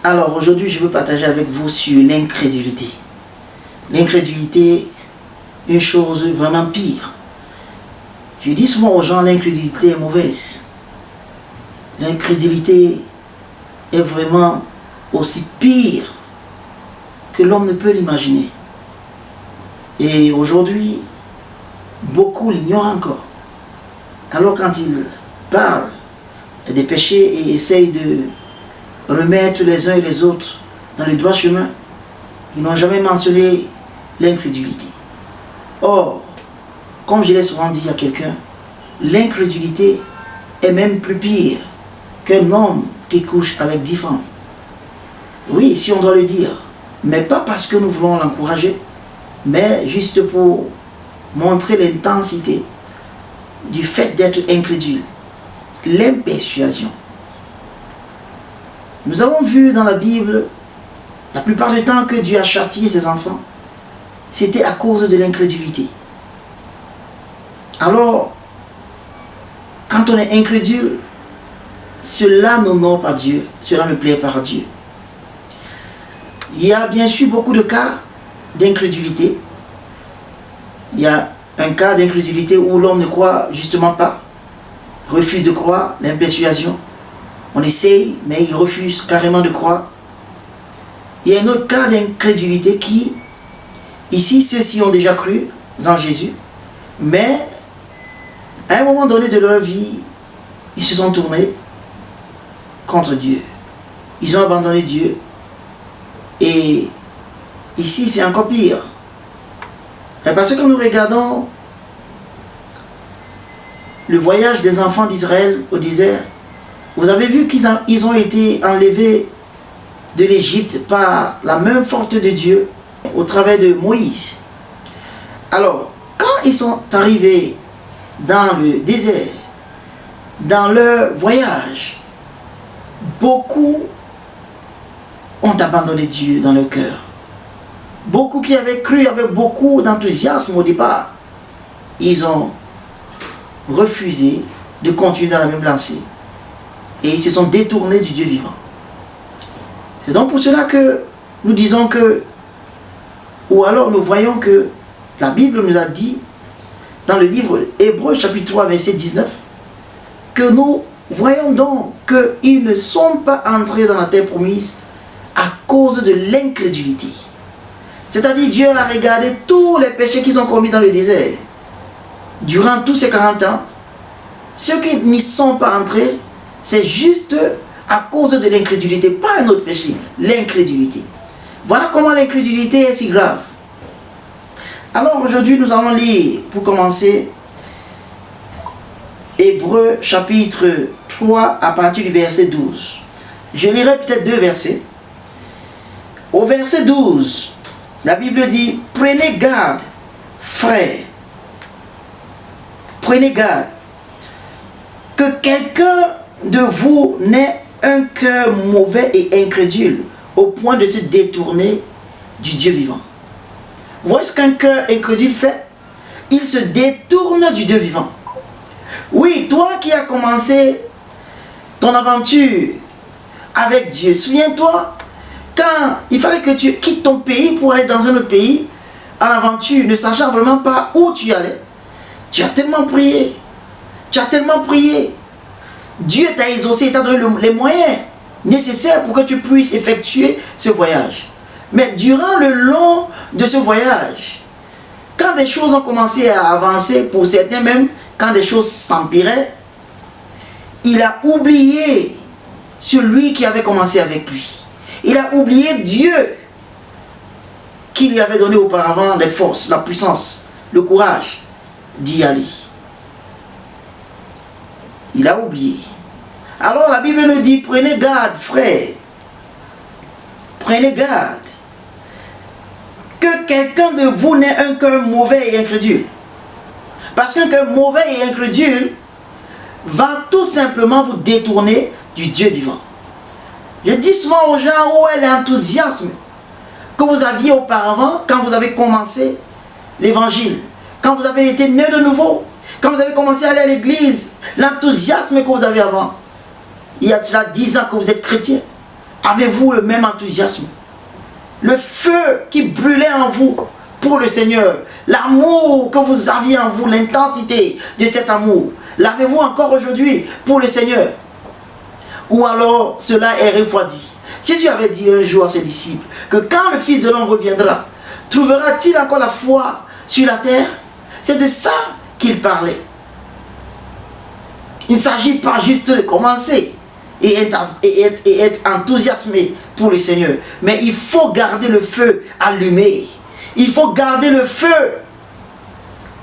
Alors aujourd'hui, je veux partager avec vous sur l'incrédulité. L'incrédulité, une chose vraiment pire. Je dis souvent aux gens, l'incrédulité est mauvaise. L'incrédulité est vraiment aussi pire que l'homme ne peut l'imaginer. Et aujourd'hui, beaucoup l'ignorent encore. Alors quand ils parlent des péchés et essayent de remettre les uns et les autres dans le droit chemin, ils n'ont jamais mentionné l'incrédulité. Or, comme je l'ai souvent dit à quelqu'un, l'incrédulité est même plus pire qu'un homme qui couche avec 10 femmes. Oui, si on doit le dire, mais pas parce que nous voulons l'encourager, mais juste pour montrer l'intensité du fait d'être incrédule, l'impersuasion. Nous avons vu dans la Bible, la plupart du temps que Dieu a châtié ses enfants, c'était à cause de l'incrédulité. Alors, quand on est incrédule, cela n'honore pas Dieu, cela ne plaît pas à Dieu. Il y a bien sûr beaucoup de cas d'incrédulité. Il y a un cas d'incrédulité où l'homme ne croit justement pas, refuse de croire, l'impersuasion. On essaye, mais il refuse carrément de croire. Il y a un autre cas d'incrédulité qui, ici, ceux-ci ont déjà cru en Jésus, mais à un moment donné de leur vie, ils se sont tournés contre Dieu. Ils ont abandonné Dieu. Et ici, c'est encore pire. Parce que quand nous regardons le voyage des enfants d'Israël au désert, vous avez vu qu'ils ont été enlevés de l'Égypte par la main forte de Dieu au travers de Moïse. Alors, quand ils sont arrivés dans le désert, dans leur voyage, beaucoup ont abandonné Dieu dans leur cœur. Beaucoup qui avaient cru avec beaucoup d'enthousiasme au départ, ils ont refusé de continuer dans la même lancée. Et ils se sont détournés du Dieu vivant. C'est donc pour cela que nous disons que, ou alors nous voyons que la Bible nous a dit, dans le livre Hébreux chapitre 3 verset 19, que nous voyons donc qu'ils ne sont pas entrés dans la terre promise à cause de l'incrédulité. C'est-à-dire Dieu a regardé tous les péchés qu'ils ont commis dans le désert. Durant tous ces 40 ans, ceux qui n'y sont pas entrés, c'est juste à cause de l'incrédulité, pas un autre péché, l'incrédulité. Voilà comment l'incrédulité est si grave. Alors aujourd'hui, nous allons lire, pour commencer, Hébreux chapitre 3 à partir du verset 12. Je lirai peut-être 2 versets. Au verset 12, la Bible dit, « Prenez garde, frères, prenez garde, que quelqu'un de vous n'ait un cœur mauvais et incrédule, au point de se détourner du Dieu vivant. » Vous voyez ce qu'un cœur incrédule fait? Il se détourne du Dieu vivant. Oui, toi qui as commencé ton aventure avec Dieu, souviens-toi, quand il fallait que tu quittes ton pays pour aller dans un autre pays, à l'aventure, ne sachant vraiment pas où tu allais, tu as tellement prié. Tu as tellement prié. Dieu t'a exaucé, il t'a donné les moyens nécessaires pour que tu puisses effectuer ce voyage. Mais durant le long de ce voyage, quand des choses ont commencé à avancer, pour certains même, quand des choses s'empiraient, il a oublié celui qui avait commencé avec lui. Il a oublié Dieu qui lui avait donné auparavant les forces, la puissance, le courage d'y aller. Il a oublié. Alors la Bible nous dit, prenez garde, frères. Prenez garde. Que quelqu'un de vous n'ait un cœur mauvais et incrédule. Parce qu'un cœur mauvais et incrédule va tout simplement vous détourner du Dieu vivant. Je dis souvent aux gens, où est l'enthousiasme que vous aviez auparavant quand vous avez commencé l'évangile, quand vous avez été né de nouveau, quand vous avez commencé à aller à l'église, l'enthousiasme que vous avez avant. Il y a déjà 10 ans que vous êtes chrétien. Avez-vous le même enthousiasme? Le feu qui brûlait en vous pour le Seigneur, l'amour que vous aviez en vous, l'intensité de cet amour, l'avez-vous encore aujourd'hui pour le Seigneur? Ou alors cela est refroidi? Jésus avait dit un jour à ses disciples que quand le Fils de l'homme reviendra, trouvera-t-il encore la foi sur la terre? C'est de ça qu'il parlait. Il ne s'agit pas juste de commencer et être enthousiasmé pour le Seigneur. Mais il faut garder le feu allumé. Il faut garder le feu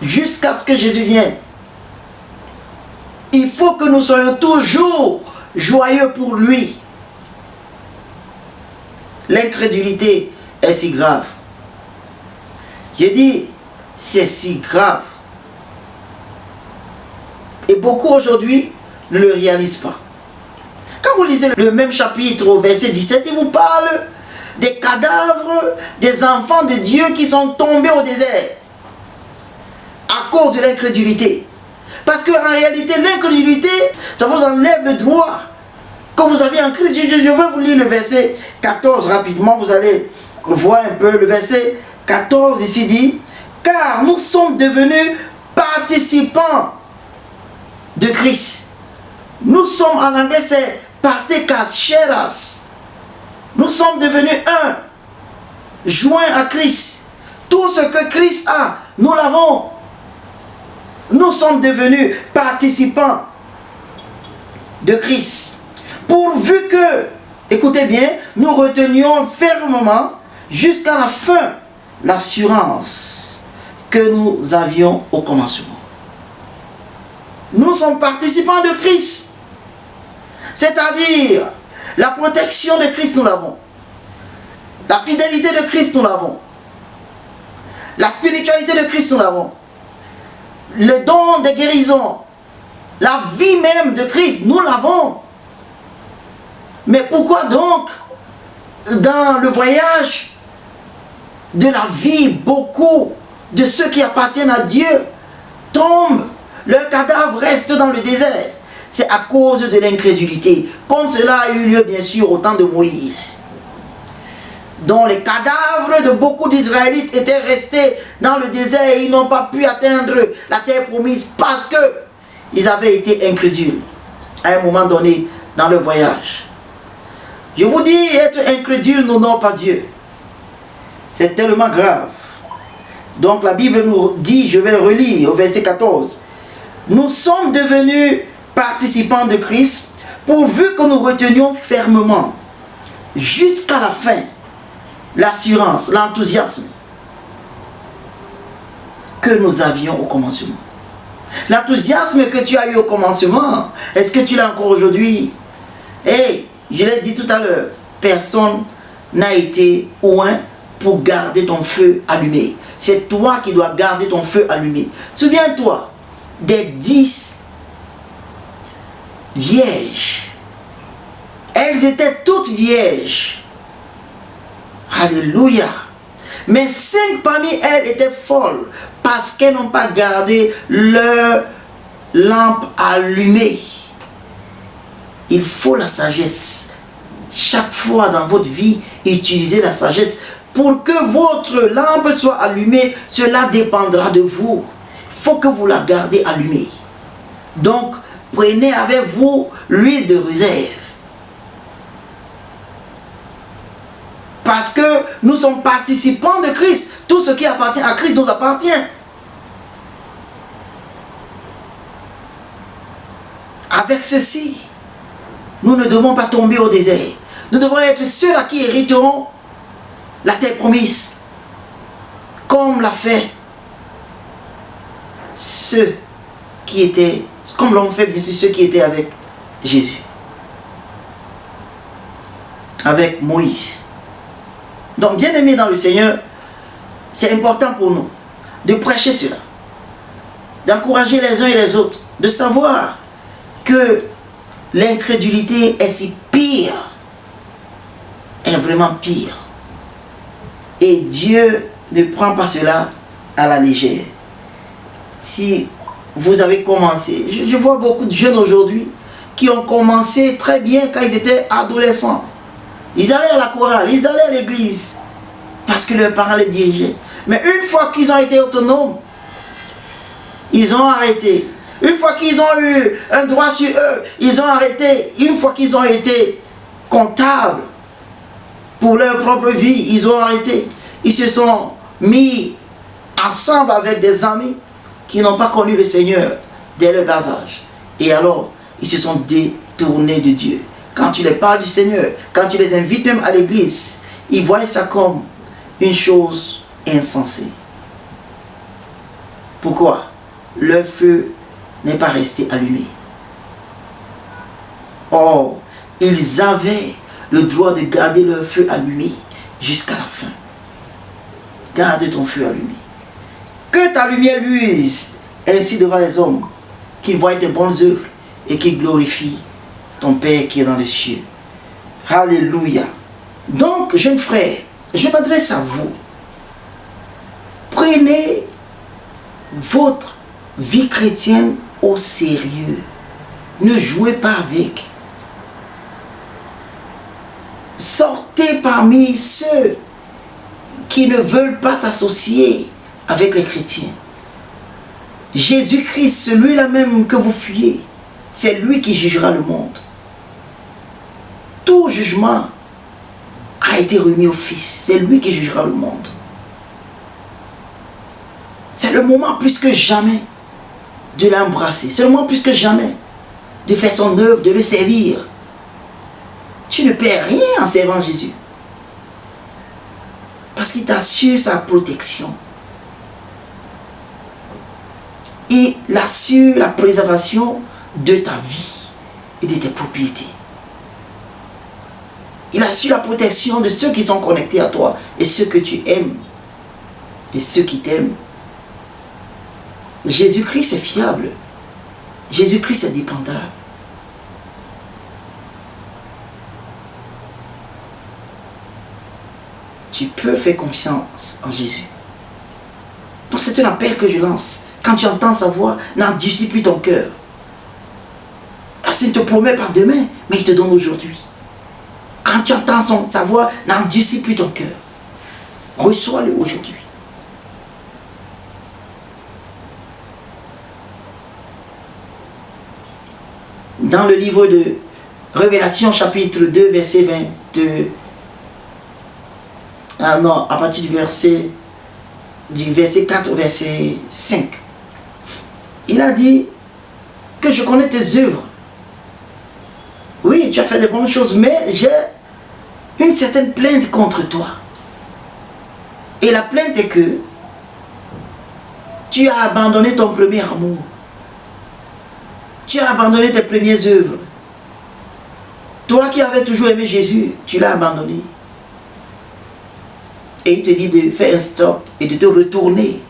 jusqu'à ce que Jésus vienne. Il faut que nous soyons toujours joyeux pour lui. L'incrédulité est si grave. Je dis, c'est si grave. Et beaucoup aujourd'hui ne le réalisent pas. Quand vous lisez le même chapitre au verset 17, il vous parle des cadavres des enfants de Dieu qui sont tombés au désert à cause de l'incrédulité. Parce qu'en réalité, l'incrédulité, ça vous enlève le droit que vous avez en Christ. Je vais vous lire le verset 14 rapidement. Vous allez voir un peu le verset 14 ici dit: car nous sommes devenus participants de Christ. Nous sommes, en anglais c'est partakers, sharers. Nous sommes devenus un, joints à Christ. Tout ce que Christ a, nous l'avons. Nous sommes devenus participants de Christ. Pourvu que, écoutez bien, nous retenions fermement jusqu'à la fin l'assurance que nous avions au commencement. Nous sommes participants de Christ. C'est-à-dire, la protection de Christ, nous l'avons. La fidélité de Christ, nous l'avons. La spiritualité de Christ, nous l'avons. Le don de guérison, la vie même de Christ, nous l'avons. Mais pourquoi donc, dans le voyage de la vie, beaucoup de ceux qui appartiennent à Dieu tombent, leurs cadavres restent dans le désert? C'est à cause de l'incrédulité, comme cela a eu lieu bien sûr au temps de Moïse, dont les cadavres de beaucoup d'Israélites étaient restés dans le désert et ils n'ont pas pu atteindre la terre promise parce qu'ils avaient été incrédules à un moment donné dans leur voyage. Je vous dis, être incrédule n'honore pas Dieu. C'est tellement grave. Donc la Bible nous dit, je vais le relire au verset 14. Nous sommes devenus participants de Christ, pourvu que nous retenions fermement, jusqu'à la fin, l'assurance, l'enthousiasme que nous avions au commencement. L'enthousiasme que tu as eu au commencement, est-ce que tu l'as encore aujourd'hui? Et je l'ai dit tout à l'heure, personne n'a été loin pour garder ton feu allumé. C'est toi qui dois garder ton feu allumé. Souviens-toi des 10 vierges. Elles étaient toutes vierges. Alléluia. Mais 5 parmi elles étaient folles parce qu'elles n'ont pas gardé leur lampe allumée. Il faut la sagesse. Chaque fois dans votre vie, utilisez la sagesse. Pour que votre lampe soit allumée, cela dépendra de vous. Il faut que vous la gardez allumée. Donc, prenez avec vous l'huile de réserve. Parce que nous sommes participants de Christ. Tout ce qui appartient à Christ nous appartient. Avec ceci, nous ne devons pas tomber au désert. Nous devons être ceux-là qui hériteront la terre promise. Comme l'a fait ceux qui étaient, comme l'ont fait bien sûr ceux qui étaient avec Jésus. Avec Moïse. Donc, bien aimés dans le Seigneur, c'est important pour nous de prêcher cela, d'encourager les uns et les autres, de savoir que l'incrédulité est si pire, est vraiment pire. Et Dieu ne prend pas cela à la légère. Si vous avez commencé, je vois beaucoup de jeunes aujourd'hui qui ont commencé très bien quand ils étaient adolescents. Ils allaient à la chorale, ils allaient à l'église. Parce que leurs parents les dirigeaient. Mais une fois qu'ils ont été autonomes, ils ont arrêté. Une fois qu'ils ont eu un droit sur eux, ils ont arrêté. Une fois qu'ils ont été comptables pour leur propre vie, ils ont arrêté. Ils se sont mis ensemble avec des amis qui n'ont pas connu le Seigneur dès le bas âge. Et alors, ils se sont détournés de Dieu. Quand tu les parles du Seigneur, quand tu les invites même à l'église, ils voient ça comme une chose insensée. Pourquoi? Leur feu n'est pas resté allumé. Or, ils avaient le droit de garder leur feu allumé jusqu'à la fin. Garde ton feu allumé. Que ta lumière luise ainsi devant les hommes, qu'ils voient tes bonnes œuvres et qu'ils glorifient ton Père qui est dans les cieux. Alléluia. Donc, jeunes frères, je m'adresse à vous. Prenez votre vie chrétienne au sérieux. Ne jouez pas avec. Sortez parmi ceux qui ne veulent pas s'associer avec les chrétiens. Jésus-Christ, celui-là même que vous fuyez, c'est lui qui jugera le monde. Tout jugement a été remis au Fils. C'est lui qui jugera le monde. C'est le moment plus que jamais de l'embrasser. C'est le moment plus que jamais de faire son œuvre, de le servir. Tu ne perds rien en servant Jésus. Parce qu'il t'assure sa protection. Il assure la préservation de ta vie et de tes propriétés. Il assure la protection de ceux qui sont connectés à toi et ceux que tu aimes et ceux qui t'aiment. Jésus-Christ est fiable. Jésus-Christ est dépendable. Tu peux faire confiance en Jésus. Donc c'est un appel que je lance. Quand tu entends sa voix, n'endurcis plus ton cœur. Parce qu'il ne te promet pas demain, mais il te donne aujourd'hui. Quand tu entends sa voix, n'endurcis plus ton cœur. Reçois-le aujourd'hui. Dans le livre de Révélation, chapitre 2, verset 22. Ah non, à partir du verset 4 au verset 5. Il a dit que je connais tes œuvres. Oui, tu as fait de bonnes choses, mais j'ai une certaine plainte contre toi. Et la plainte est que tu as abandonné ton premier amour. Tu as abandonné tes premières œuvres. Toi qui avais toujours aimé Jésus, tu l'as abandonné. Et il te dit de faire un stop et de te retourner.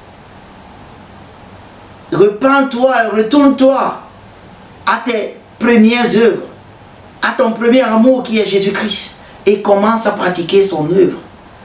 Repends-toi, retourne-toi à tes premières œuvres, à ton premier amour qui est Jésus-Christ, et commence à pratiquer son œuvre.